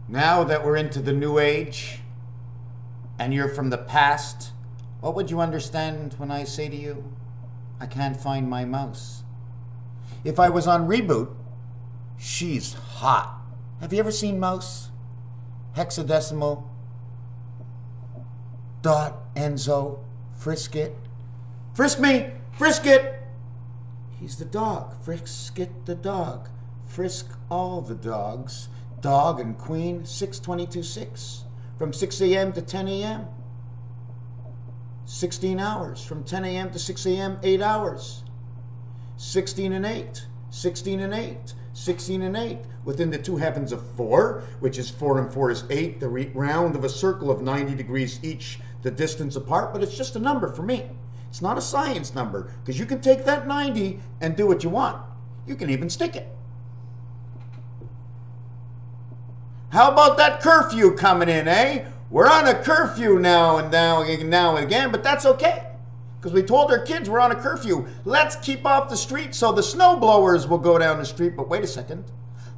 Now that we're into the new age and you're from the past, what would you understand when I say to you, I can't find my mouse? If I was on Reboot, she's hot. Have you ever seen mouse? Hexadecimal, dot, Enzo, frisk it. Frisk me, frisk it. He's the dog, frisk it the dog. Frisk all the dogs. Dog and Queen, 6/22/6. From 6 a.m. to 10 a.m. 16 hours. From 10 a.m. to 6 a.m., 8 hours. 16 and 8. 16 and 8. 16 and 8. Within the two heavens of 4, which is 4 and 4 is 8, the round of a circle of 90 degrees each, the distance apart, but it's just a number for me. It's not a science number, because you can take that 90 and do what you want. You can even stick it. How about that curfew coming in, eh? We're on a curfew now and again, but that's okay. Because we told our kids we're on a curfew. Let's keep off the street so the snow blowers will go down the street. But wait a second.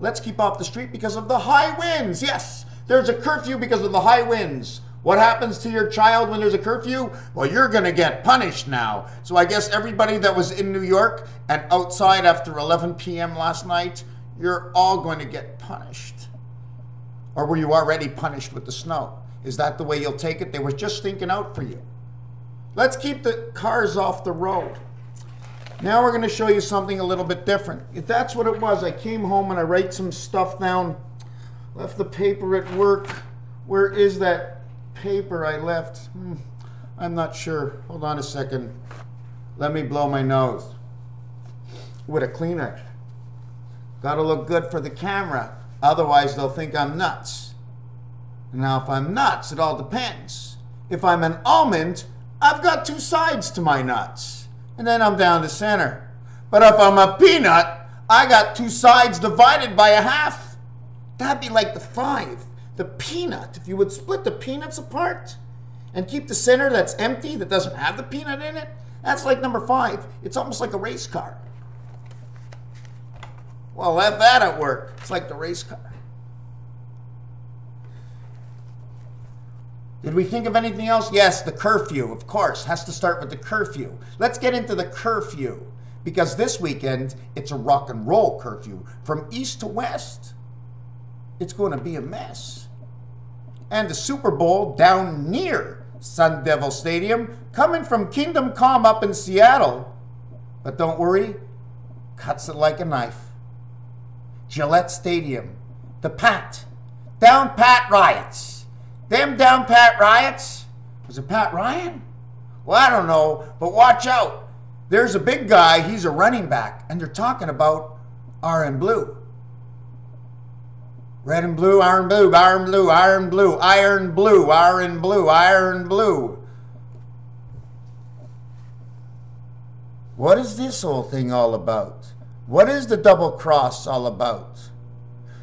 Let's keep off the street because of the high winds. Yes, there's a curfew because of the high winds. What happens to your child when there's a curfew? Well, you're going to get punished now. So I guess everybody that was in New York and outside after 11 p.m. last night, you're all going to get punished. Or were you already punished with the snow? Is that the way you'll take it? They were just thinking out for you. Let's keep the cars off the road. Now we're going to show you something a little bit different. If that's what it was, I came home and I write some stuff down. Left the paper at work. Where is that paper I left? I'm not sure. Hold on a second. Let me blow my nose. With a Kleenex. Gotta look good for the camera. Otherwise, they'll think I'm nuts. Now, if I'm nuts, it all depends. If I'm an almond, I've got two sides to my nuts. And then I'm down the center. But if I'm a peanut, I got two sides divided by a half. That'd be like the 5. The peanut, if you would split the peanuts apart and keep the center that's empty, that doesn't have the peanut in it, that's like number 5. It's almost like a race car. Well, let that at work. It's like the race car. Did we think of anything else? Yes, the curfew, of course, has to start with the curfew. Let's get into the curfew, because this weekend, it's a rock and roll curfew. From east to west, it's going to be a mess. And the Super Bowl down near Sun Devil Stadium, coming from Kingdom Come up in Seattle. But don't worry, cuts it like a knife. Gillette Stadium, the Down Pat riots. Them Down Pat riots, was it Pat Ryan? Well, I don't know, but watch out. There's a big guy, he's a running back, and they're talking about iron blue. Red and blue, iron blue, iron blue, iron blue, iron blue, iron blue, iron blue. What is this whole thing all about? What is the double cross all about?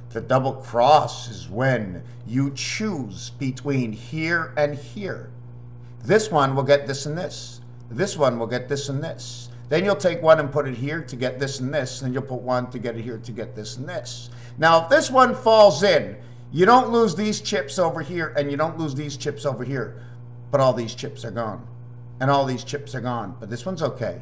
The double cross is when you choose between here and here. This one will get this and this. This one will get this and this. Then you'll take one and put it here to get this and this. Then you'll put one to get it here to get this and this. Now, if this one falls in, you don't lose these chips over here and you don't lose these chips over here. But all these chips are gone. And all these chips are gone. But this one's okay.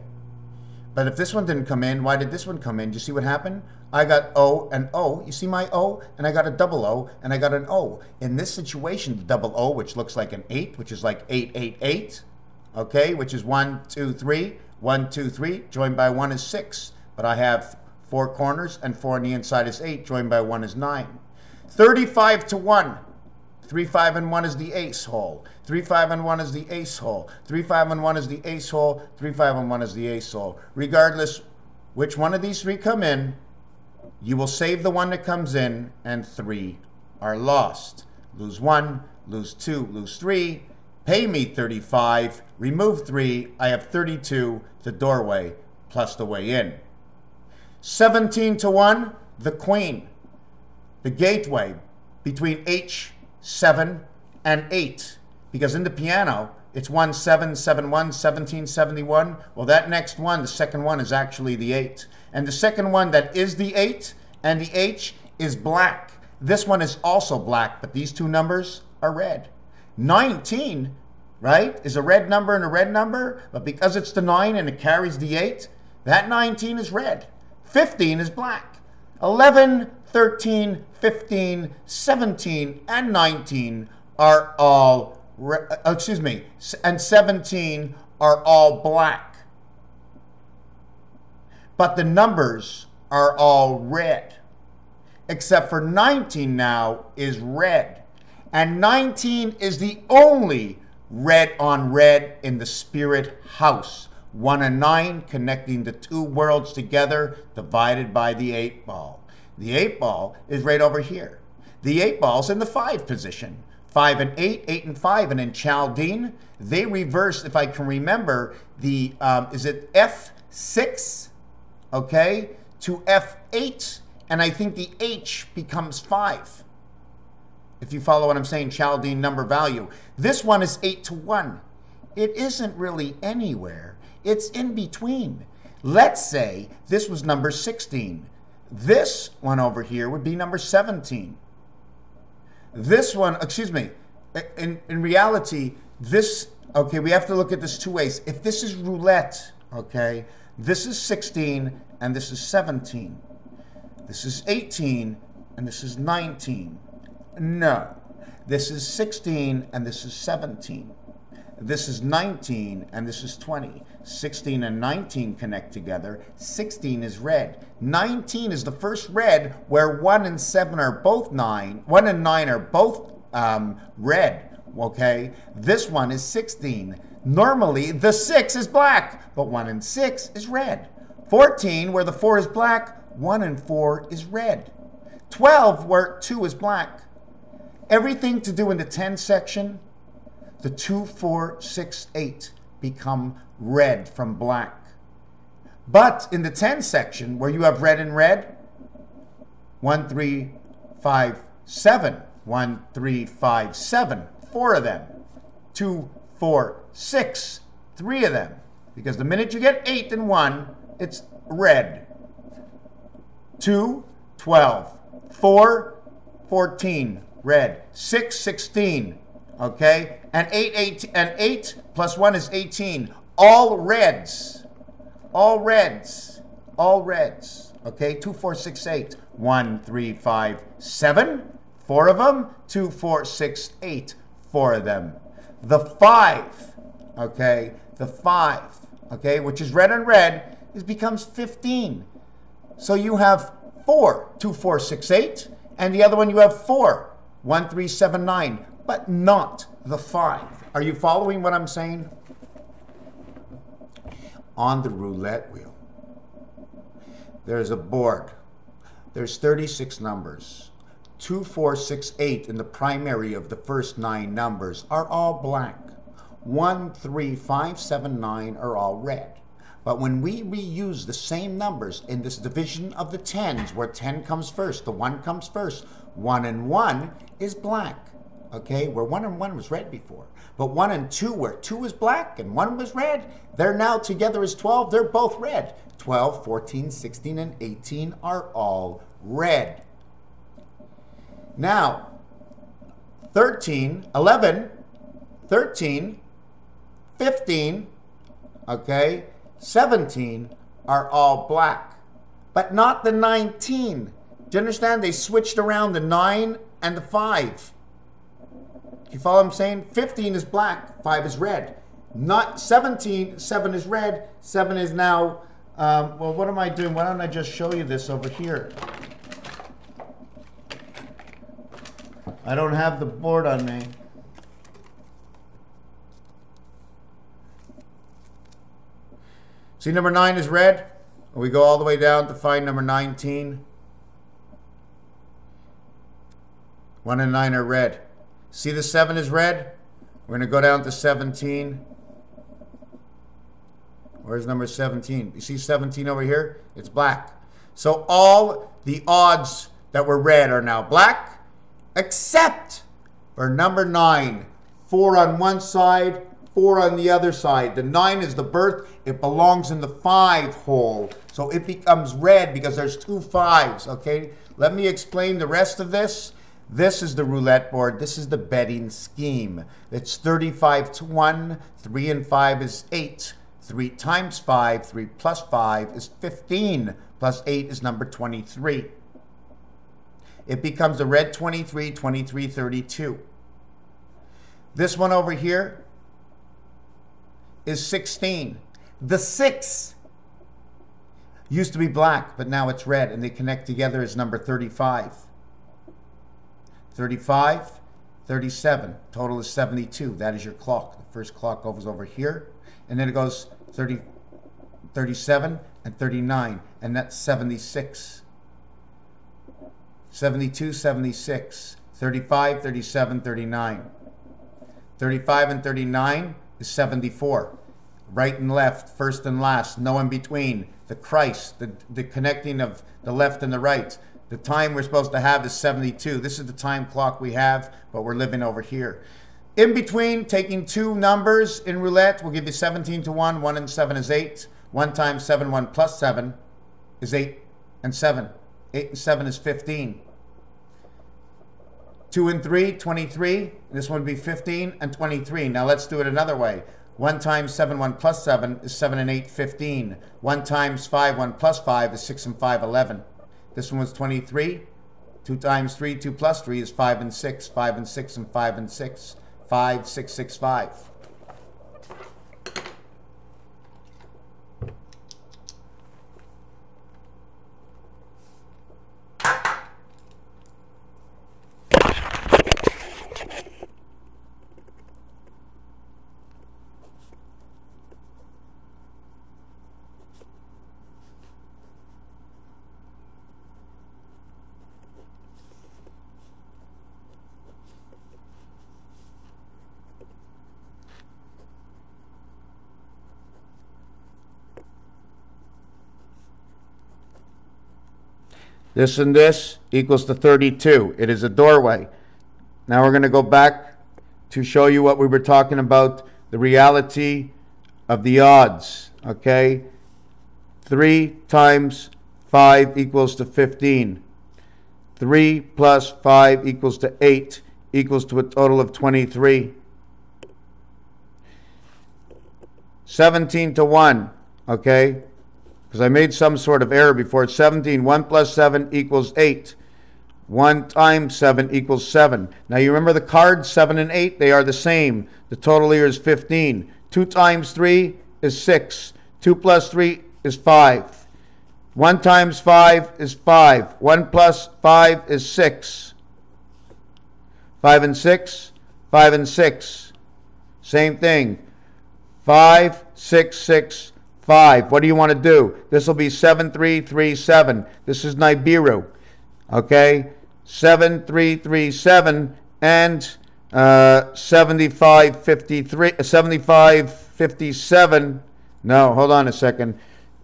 But if this one didn't come in, why did this one come in? Do you see what happened? I got O and O. You see my O? And I got a double O, and I got an O. In this situation, the double O, which looks like an 8, which is like 8, 8, 8, okay, which is 1, 2, 3, 1, 2, 3, joined by 1 is 6. But I have 4 corners, and 4 on the inside is 8, joined by 1 is 9. 35 to 1. 3, 5, and 1 is the ace hole. 3, 5, and 1 is the ace hole. 3, 5, and 1 is the ace hole. 3, 5, and 1 is the ace hole. Regardless which one of these 3 come in, you will save the one that comes in, and 3 are lost. Lose 1, lose 2, lose 3. Pay me 35, remove 3. I have 32, the doorway, plus the way in. 17 to 1, the queen. The gateway between H7 and 8. Because in the piano, it's 1, 7, 7, 1, 17, 71. Well, that next one, the second one, is actually the 8. And the second one that is the 8 and the H is black. This one is also black, but these two numbers are red. 19, right, is a red number and a red number, but because it's the 9 and it carries the 8, that 19 is red. 15 is black. 11, 13, 15, 17, and 19 are all, and 17 are all black. But the numbers are all red, except for 19 now is red. And 19 is the only red on red in the spirit house. 1 and 9 connecting the two worlds together, divided by the 8 ball. The 8 ball is right over here. The 8 ball's in the 5 position. 5 and 8, 8 and 5, and in Chaldean, they reverse, if I can remember, the, is it F6, okay, to F8, and I think the H becomes 5. If you follow what I'm saying, Chaldean number value. This one is 8 to 1. It isn't really anywhere. It's in between. Let's say this was number 16. This one over here would be number 17. This one, in reality, this, okay, we have to look at this two ways. If this is roulette, okay, this is 16 and this is 17. This is 18 and this is 19. No, this is 16 and this is 17. This is 19 and this is 20. 16 and 19 connect together. 16 is red. 19 is the first red where 1 and 7 are both 9. 1 and 9 are both red, okay? This one is 16. Normally, the 6 is black, but 1 and 6 is red. 14, where the 4 is black, 1 and 4 is red. 12, where 2 is black. Everything to do in the 10 section, the 2, 4, 6, 8 become red from black. But in the 10 section, where you have red and red, 1, 3, 5, 7. 1, 3, 5, 7. 4 of them. 2, 4, 6. 3 of them. Because the minute you get 8 and 1, it's red. 2, 12. 4, 14. Red. 6, 16. Okay? And 8 plus 1 is 18. All reds. All reds. All reds. Okay? 2, 4, 6, 8. 1, 3, 5, 7. 4 of them. 2, 4, 6, 8. 4 of them. The 5. Okay? The 5. Okay? Which is red and red. It becomes 15. So you have 4. 2, 4, 6, 8. And the other one you have 4. 1, 3, 7, 9. But not the 5. Are you following what I'm saying? On the roulette wheel, there's a board. There's 36 numbers. 2, 4, 6, 8 in the primary of the first 9 numbers are all black. 1, 3, 5, 7, 9 are all red. But when we reuse the same numbers in this division of the 10s, where 10 comes first, the 1 comes first, 1 and 1 is black. Okay, where 1 and 1 was red before. But 1 and 2, where 2 was black and 1 was red, they're now together as 12. They're both red. 12, 14, 16, and 18 are all red. Now, 13, 11, 13, 15, okay, 17 are all black. But not the 19. Do you understand? They switched around the 9 and the 5. You follow what I'm saying? 15 is black, 5 is red. Not 17, 7 is red, 7 is now, well, what am I doing? Why don't I just show you this over here? I don't have the board on me. See, number 9 is red. We go all the way down to find number 19. 1 and 9 are red. See, the 7 is red. We're going to go down to 17. Where's number 17? You see 17 over here? It's black. So all the odds that were red are now black, except for number 9. 4 on one side, 4 on the other side. The 9 is the birth. It belongs in the 5 hole. So it becomes red because there's 2 5s, okay? Let me explain the rest of this. This is the roulette board. This is the betting scheme. It's 35 to 1. 3 and 5 is 8. 3 times 5, 3 plus 5 is 15. Plus 8 is number 23. It becomes a red 23, 23, 32. This one over here is 16. The 6 used to be black, but now it's red, and they connect together as number 35. 35, 37. Total is 72. That is your clock. The first clock goes over here, and then it goes 30, 37, and 39, and that's 76. 72, 76. 35, 37, 39. 35 and 39 is 74. Right and left, first and last, no in between. The Christ, the connecting of the left and the right. The time we're supposed to have is 72. This is the time clock we have, but we're living over here. In between, taking two numbers in roulette will give you 17 to 1. 1 and 7 is 8. 1 times 7, 1 plus 7 is 8 and 7. 8 and 7 is 15. 2 and 3, 23. This one would be 15 and 23. Now let's do it another way. 1 times 7, 1 plus 7 is 7 and 8, 15. 1 times 5, 1 plus 5 is 6 and 5, 11. This one was 23. 2 times 3, 2 plus 3 is 5 and 6. 5 and 6 and 5 and 6. 5, 6, 6, 5. This and this equals to 32. It is a doorway. Now we're going to go back to show you what we were talking about, the reality of the odds. Okay? 3 times 5 equals to 15. 3 plus 5 equals to 8, equals to a total of 23. 17 to 1. Okay? Because I made some sort of error before. It's 17. 1 plus 7 equals 8. 1 times 7 equals 7. Now you remember the cards, 7 and 8, they are the same. The total here is 15. 2 times 3 is 6. 2 plus 3 is 5. 1 times 5 is 5. 1 plus 5 is 6. 5 and 6, 5 and 6. Same thing. 5, 6, 6, 5. What do you want to do? This will be 7, 3, 3, 7. This is Nibiru. Okay? 7, 3, 3, 7 and 75, 53, 75, 57. No, hold on a second.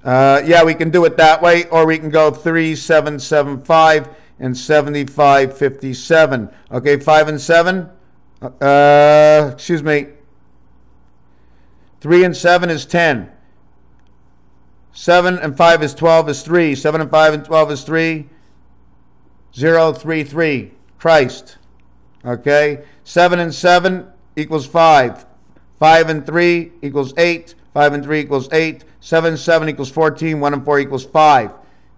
Yeah, we can do it that way, or we can go 3, 7, 7, 5 and 75, 57. Okay, 5 and 7. Excuse me. 3 and 7 is 10. 7 and 5 is 12 is 3. 7 and 5 and 12 is 3. 0, 3, 3. Christ. Okay. 7 and 7 equals 5. 5 and 3 equals 8. 5 and 3 equals 8. 7 and 7 equals 14. 1 and 4 equals 5.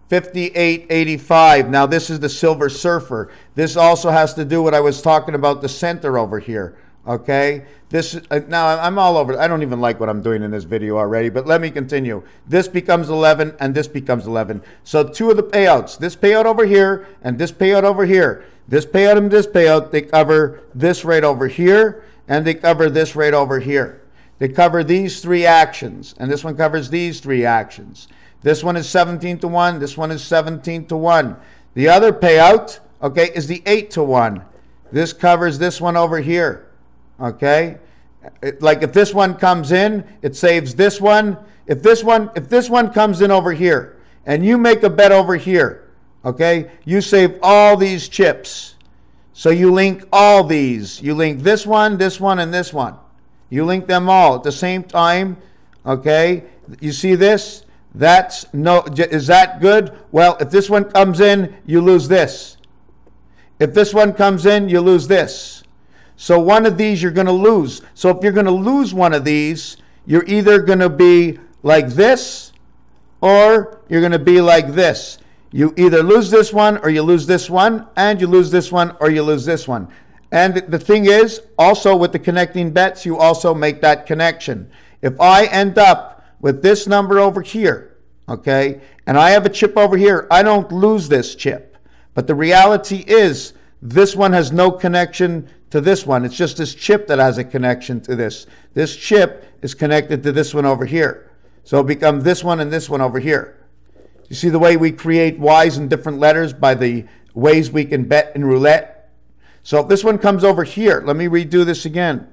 58, 85. Now this is the Silver Surfer. This also has to do what I was talking about, the center over here. Okay, this now I'm all over. I don't even like what I'm doing in this video already, but let me continue. This becomes 11 and this becomes 11. So two of the payouts, this payout over here and this payout over here. This payout and this payout, they cover this right over here and they cover this right over here. They cover these three actions and this one covers these three actions. This one is 17 to 1. This one is 17 to 1. The other payout, okay, is the 8 to 1. This covers this one over here. Okay, like if this one comes in, it saves this one. If this one comes in over here, and you make a bet over here, okay, you save all these chips. So you link all these. You link this one, and this one. You link them all at the same time. Okay, you see this? That's no, is that good? Well, if this one comes in, you lose this. If this one comes in, you lose this. So one of these you're going to lose. So if you're going to lose one of these, you're either going to be like this or you're going to be like this. You either lose this one or you lose this one, and you lose this one or you lose this one. And the thing is, also with the connecting bets, you also make that connection. If I end up with this number over here, okay, and I have a chip over here, I don't lose this chip. But the reality is, this one has no connection to this one. It's just this chip that has a connection to this. This chip is connected to this one over here. So it becomes this one and this one over here. You see the way we create Y's in different letters by the ways we can bet in roulette? So if this one comes over here, let me redo this again.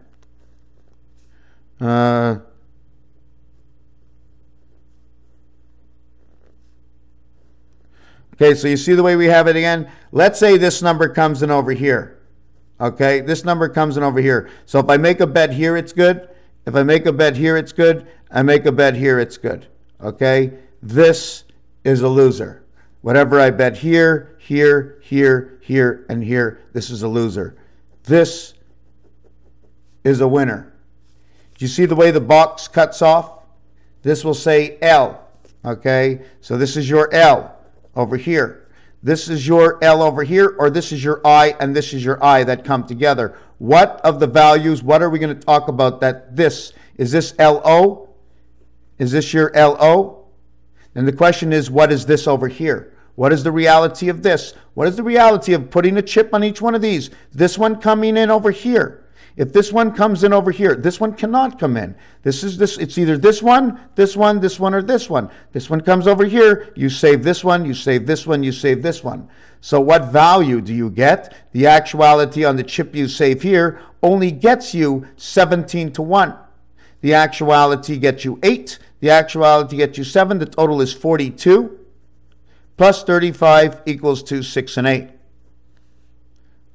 Okay, so you see the way we have it again? Let's say this number comes in over here. Okay, this number comes in over here. So if I make a bet here, it's good. If I make a bet here, it's good. I make a bet here, it's good. Okay, this is a loser. Whatever I bet here, here, here, here, and here, this is a loser. This is a winner. Do you see the way the box cuts off? This will say L. Okay, so this is your L over here. This is your L over here, or this is your I, and this is your I that come together. What of the values, what are we going to talk about that this? Is this LO? Is this your LO? And the question is, what is this over here? What is the reality of this? What is the reality of putting a chip on each one of these? This one coming in over here. If this one comes in over here, this one cannot come in. This is this. It's either this one, this one, this one, or this one. This one comes over here. You save this one, you save this one, you save this one. So what value do you get? The actuality on the chip you save here only gets you 17 to 1. The actuality gets you 8. The actuality gets you 7. The total is 42. Plus 35 equals to 6 and 8.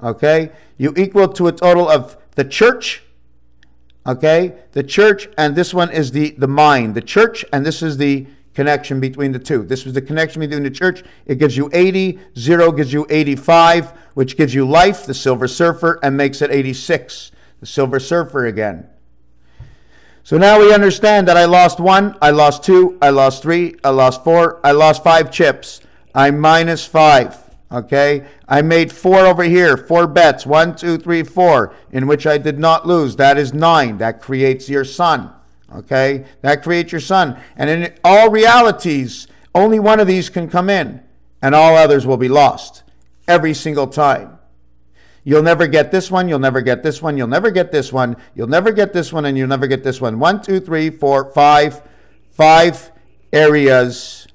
Okay? You equal to a total of the church, okay? The church, and this one is the mind. The church, and this is the connection between the two. This was the connection between the church. It gives you 80. 0 gives you 85, which gives you life, the Silver Surfer, and makes it 86. The Silver Surfer again. So now we understand that I lost 1, I lost 2, I lost 3, I lost 4, I lost 5 chips. I'm minus 5. Okay, I made 4 over here, 4 bets, 1, 2, 3, 4, in which I did not lose. That is 9. That creates your sun. Okay, that creates your sun. And in all realities, only one of these can come in, and all others will be lost every single time. You'll never get this one, you'll never get this one, you'll never get this one, you'll never get this one, and you'll never get this one. 1, 2, 3, 4, 5. 5 areas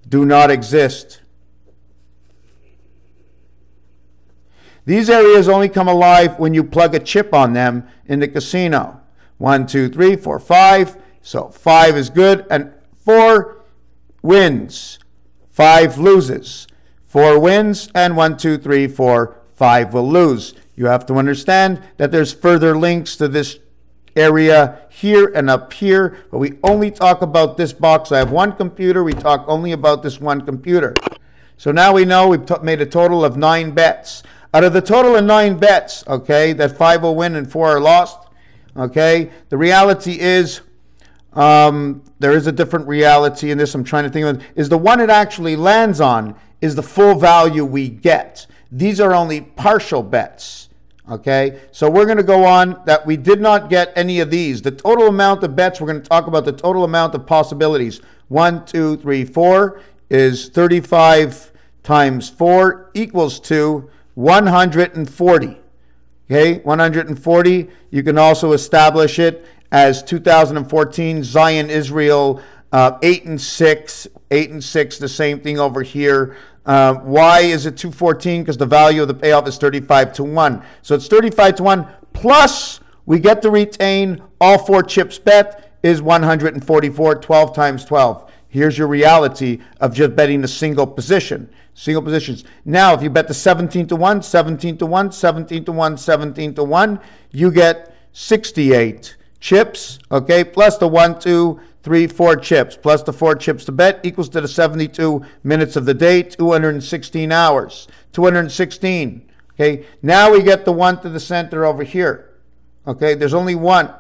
do not exist. These areas only come alive when you plug a chip on them in the casino. 1, 2, 3, 4, 5. So 5 is good, and 4 wins. 5 loses. 4 wins, and 1, 2, 3, 4, 5 will lose. You have to understand that there's further links to this area here and up here, but we only talk about this box. I have one computer. We talk only about this one computer. So now we know we've made a total of 9 bets. Out of the total of 9 bets, okay, that 5 will win and 4 are lost, okay, the reality is there is a different reality in this. I'm trying to think of it. Is the one it actually lands on is the full value we get. These are only partial bets, okay? So we're going to go on that we did not get any of these. The total amount of bets, we're going to talk about the total amount of possibilities. 1, 2, 3, 4 is 35 times 4 equals to 140. Okay, 140. You can also establish it as 2014 Zion Israel 8 and 6. 8 and 6, the same thing over here. Why is it 214? Because the value of the payoff is 35 to 1. So it's 35 to 1 plus we get to retain all 4 chips bet is 144. 12 times 12. Here's your reality of just betting a single position. Single positions. Now, if you bet the 17 to 1, 17 to 1, 17 to 1, 17 to 1, you get 68 chips, okay, plus the 1, 2, 3, 4 chips, plus the 4 chips to bet equals to the 72 minutes of the day, 216 hours. 216. Okay, now we get the 1 to the center over here. Okay, there's only 1.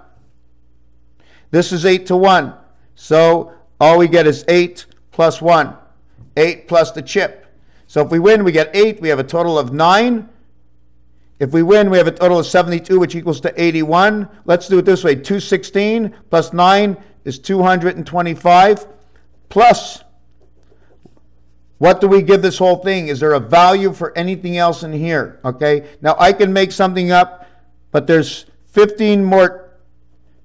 This is 8 to 1. So all we get is 8 plus 1. 8 plus the chip. So if we win, we get 8. We have a total of 9. If we win, we have a total of 72, which equals to 81. Let's do it this way. 216 plus 9 is 225. Plus, what do we give this whole thing? Is there a value for anything else in here? Okay. Now, I can make something up, but there's 15 more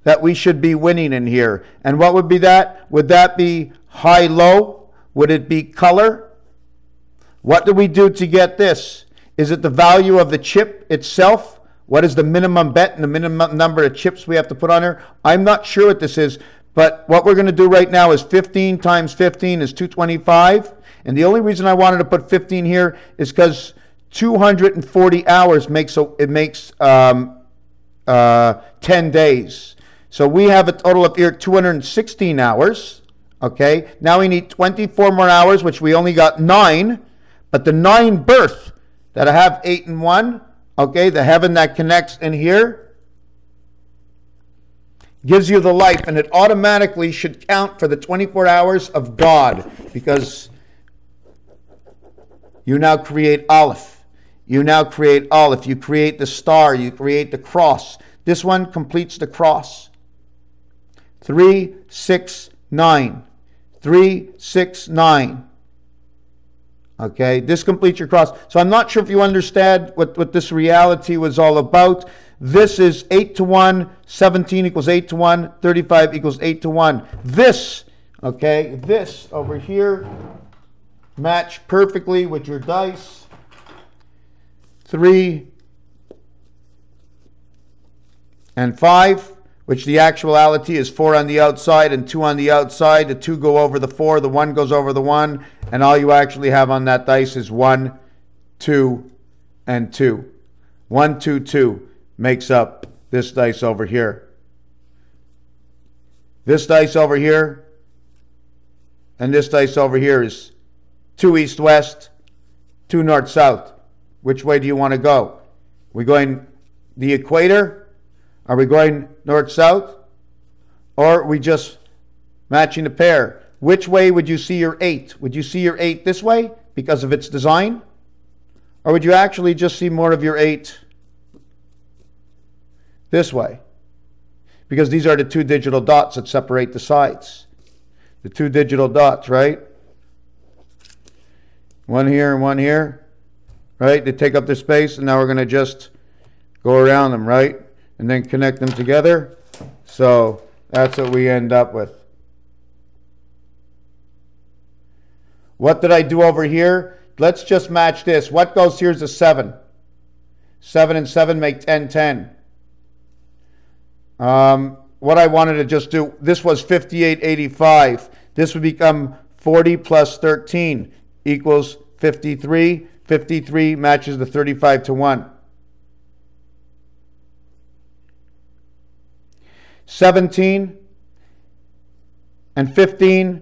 that we should be winning in here. And what would be that? Would that be high-low? Would it be color? What do we do to get this? Is it the value of the chip itself? What is the minimum bet and the minimum number of chips we have to put on there? I'm not sure what this is, but what we're going to do right now is 15 times 15 is 225. And the only reason I wanted to put 15 here is because 240 hours makes 10 days. So we have a total of here 216 hours. Okay, now we need 24 more hours, which we only got 9. But the 9 birth that I have 8 and 1, okay, the heaven that connects in here, gives you the life, and it automatically should count for the 24 hours of God, because you now create Aleph. You now create Aleph. You create the star. You create the cross. This one completes the cross. 3, 6, 9. 3, 6, 9. Okay, this completes your cross. So I'm not sure if you understand what this reality was all about. This is 8 to 1, 17 equals 8 to 1, 35 equals 8 to 1. This, okay, this over here, match perfectly with your dice. 3 and 5, which the actuality is 4 on the outside and 2 on the outside. The 2 go over the 4, the 1 goes over the 1, and all you actually have on that dice is 1, 2, and 2. 1, 2, 2 makes up this dice over here. This dice over here and this dice over here is 2 east-west, 2 north-south. Which way do you want to go? We going the equator? Are we going north-south? Or are we just matching the pair? Which way would you see your 8? Would you see your 8 this way because of its design? Or would you actually just see more of your 8 this way? Because these are the 2 digital dots that separate the sides. The 2 digital dots, right? One here and one here, right? They take up their space, and now we're going to just go around them, right? And then connect them together. So that's what we end up with. What did I do over here? Let's just match this. What goes here is a 7. 7 and 7 make 10, 10. What I wanted to just do, this was 58.85. This would become 40 plus 13 equals 53. 53 matches the 35 to 1. 17 and 15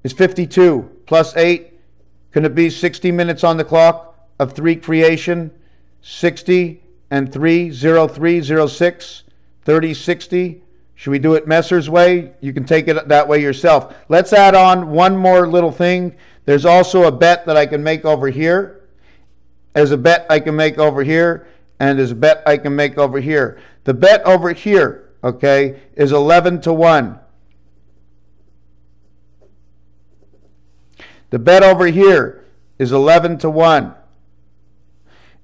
is 52 plus 8. Can it be 60 minutes on the clock of 3 creation? 60 and 3, 0, 3, 0, 6, 30, 60. Should we do it Messer's way? You can take it that way yourself. Let's add on one more little thing. There's also a bet that I can make over here. There's a bet I can make over here. And there's a bet I can make over here. The bet over here, okay, is 11 to 1. The bet over here is 11 to 1.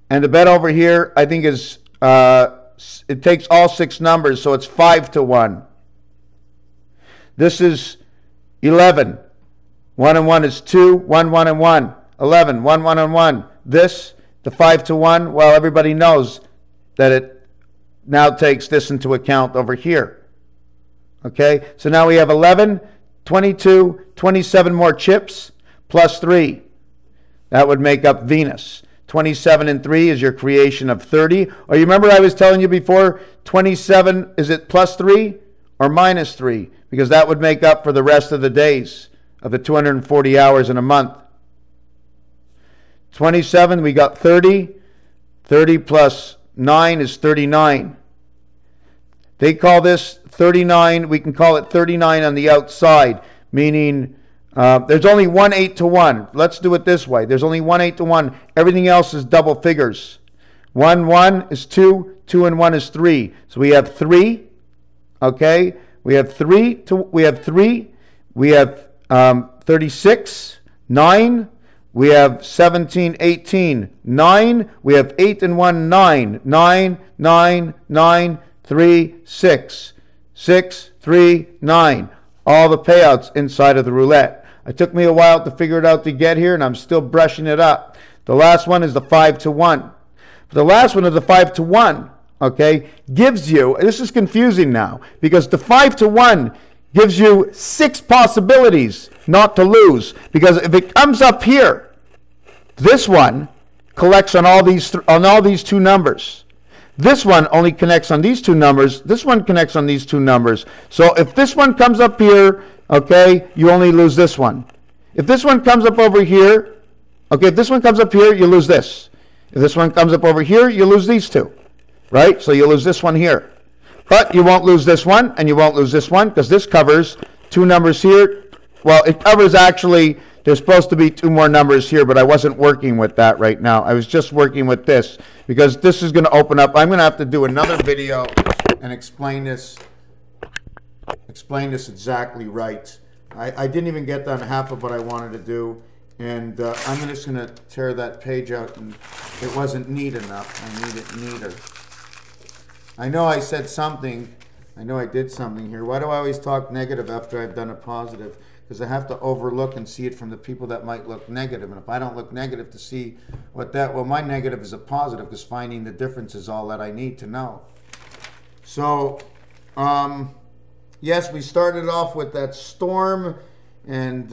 And the bet over here, I think, is, it takes all 6 numbers, so it's 5 to 1. This is 11. 1 and 1 is 2. 1, 1 and 1. 11. 1, 1 and 1. This, the 5 to 1, well, everybody knows that it now takes this into account over here. Okay, so now we have 11, 22, 27 more chips, plus 3. That would make up Venus. 27 and 3 is your creation of 30. Or you remember I was telling you before, 27, is it plus 3 or minus 3, because that would make up for the rest of the days of the 240 hours in a month. 27, we got 30. 30 plus 9 is 39. They call this 39. We can call it 39 on the outside, meaning there's only 1 8 to 1. Let's do it this way. There's only 1 8 to 1. Everything else is double figures. 1 1 is 2. 2 and 1 is 3. So we have 3. Okay, we have 3. We have 3. We have 36. 9. We have 17, 18. 9. We have 8 and 1, 9. 9, 9, 9, 3, 6. 6, 3, 9. All the payouts inside of the roulette. It took me a while to figure it out to get here, and I'm still brushing it up. The last one is the 5 to 1. The last one of the 5 to 1, okay, gives you, this is confusing now, because the 5 to 1 gives you 6 possibilities not to lose. Because if it comes up here, this one collects on all these 2 numbers. This one only connects on these 2 numbers. This one connects on these 2 numbers. So if this one comes up here, okay, you only lose this one. If this one comes up over here, okay, if this one comes up here, you lose this. If this one comes up over here, you lose these 2, right? So you lose this one here. But you won't lose this one, and you won't lose this one, because this covers 2 numbers here. Well, it covers actually, there's supposed to be 2 more numbers here, but I wasn't working with that right now. I was just working with this, because this is going to open up. I'm going to have to do another video and explain this exactly right. I didn't even get done half of what I wanted to do, and I'm just going to tear that page out, and it wasn't neat enough. I need it neater. I know I said something. I know I did something here. Why do I always talk negative after I've done a positive? Because I have to overlook and see it from the people that might look negative. And if I don't look negative to see what that, well, my negative is a positive, because finding the difference is all that I need to know. So, yes, we started off with that storm, and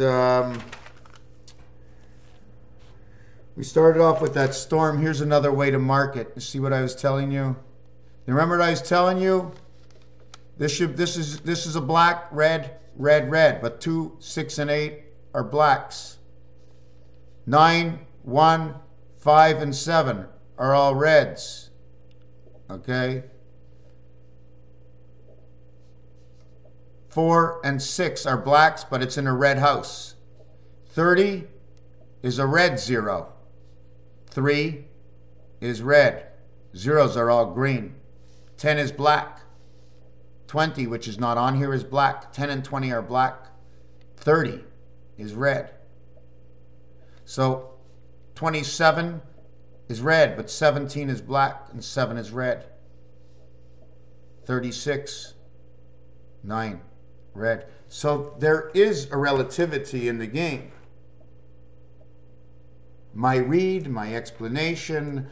Here's another way to mark it. You see what I was telling you? You remember what I was telling you? This is a black, red, red, red, but 2, 6, and 8 are blacks. 9, 1, 5, and 7 are all reds. Okay? 4 and 6 are blacks, but it's in a red house. 30 is a red 0. 3 is red. Zeros are all green. 10 is black. 20, which is not on here, is black. 10 and 20 are black. 30 is red. So 27 is red, but 17 is black and 7 is red. 36, 9, red. So there is a relativity in the game. My read, my explanation,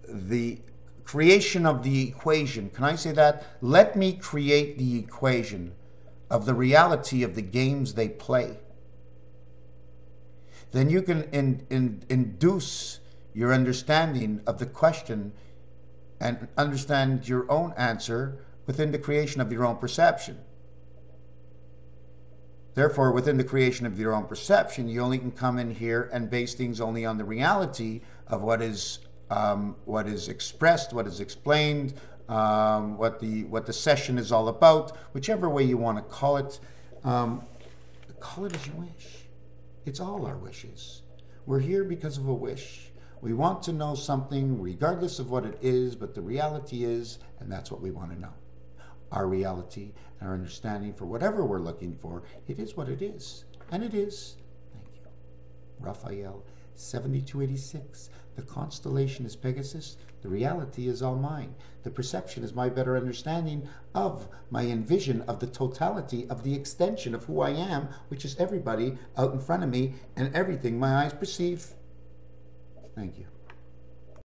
the creation of the equation. Can I say that? Let me create the equation of the reality of the games they play. Then you can induce your understanding of the question and understand your own answer within the creation of your own perception. Therefore, within the creation of your own perception, you only can come in here and base things only on the reality of what is expressed, what is explained, what the session is all about, whichever way you want to call it. Call it as you wish. It's all our wishes. We're here because of a wish. We want to know something regardless of what it is, but the reality is, and that's what we want to know. Our reality and our understanding for whatever we're looking for, it is what it is. And it is. Thank you. Raphael, 7286. The constellation is Pegasus. The reality is all mine. The perception is my better understanding of my envision of the totality of the extension of who I am, which is everybody out in front of me and everything my eyes perceive. Thank you.